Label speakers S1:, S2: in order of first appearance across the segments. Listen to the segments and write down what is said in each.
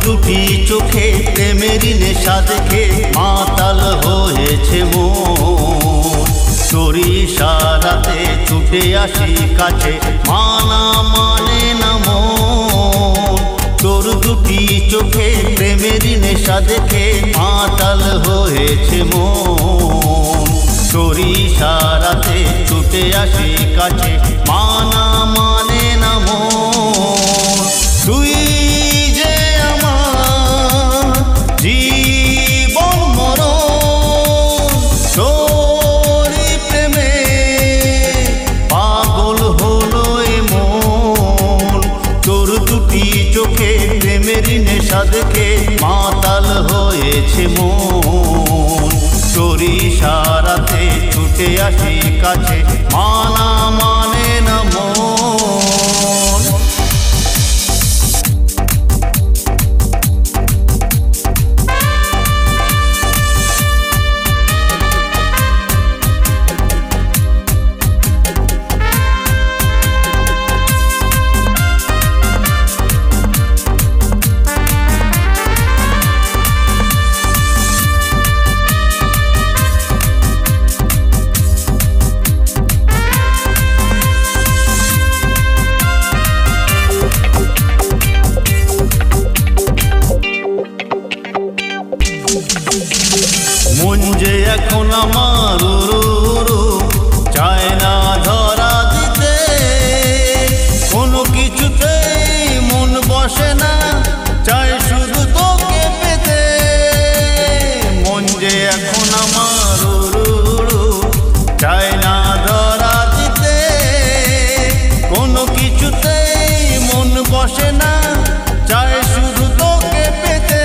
S1: দুটি চোখে প্রেমেরই নেশা দেখে মাতাল হয়েছে মন। তোর ইশারাতে ছুটে আসি কাছে, মানা মানে না মন। তোর দুটি চোখে প্রেমেরই নেশা দেখে মাতাল হয়েছে মন। তোর ইশারাতে ছুটে আসি কাছে, মানা মানে না মন। তুই যে আমার জীবন মরণ, তোরই প্রেমে পাগল হলো এ মন। তোর দুটি চোখে প্রেমেরই নেশা দেখে মাতাল হয়েছে মন। তোর ইশারাতে ছুটে আসি কাছে, মানা মানে না মন। মন যে এখন আমার চায় না ধরা দিতে, কোনো কিছুতেই মন বসে না, চাই শুধু তোকে পেতে। মন যে এখন আমার চায় না ধরা দিতে, কোনো কিছুতেই মন বসে না, চাই শুধু তোকে পেতে।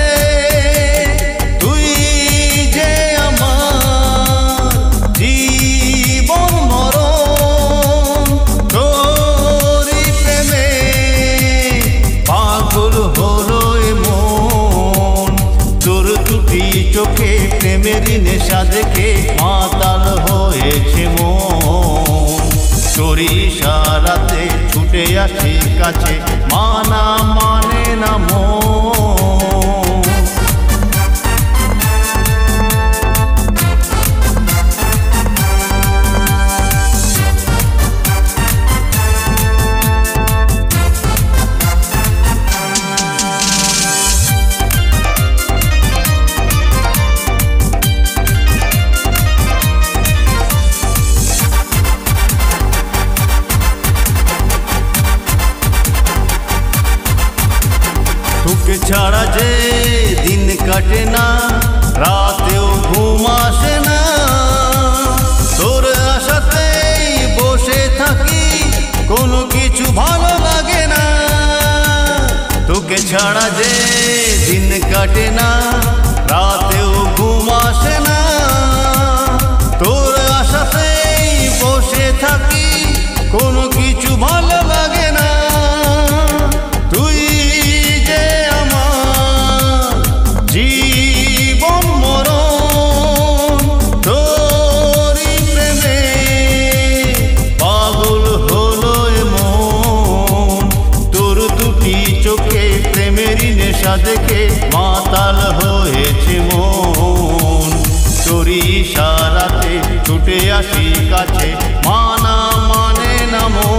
S1: চোখে প্রেমেরই নেশা দেখে মাতাল হয়েছে মন। তোর ইশারাতে ছুটে আসি কাছে, মানা মানে না মন। তোকে ছাড়া যে দিন কাটে না, রাতেও ঘুম আসে না, তোর আশাতেই বসে থাকি, কোনো কিছু ভালো লাগে না। তোকে ছাড়া যে দিন কাটে না, রাতেও ঘুম আসে না, তোর আশাতেই বসে থাকি, কোনো কিছু ভালো লাগে না। জীবন মরণ তোরই প্রেমে পাগল হলো মন। তোর দুটি চোখে প্রেমেরই নেশা দেখে মাতাল হয়েছে মন। তোর ইশারাতে ছুটে আসি কাছে, মানা মানে না মন।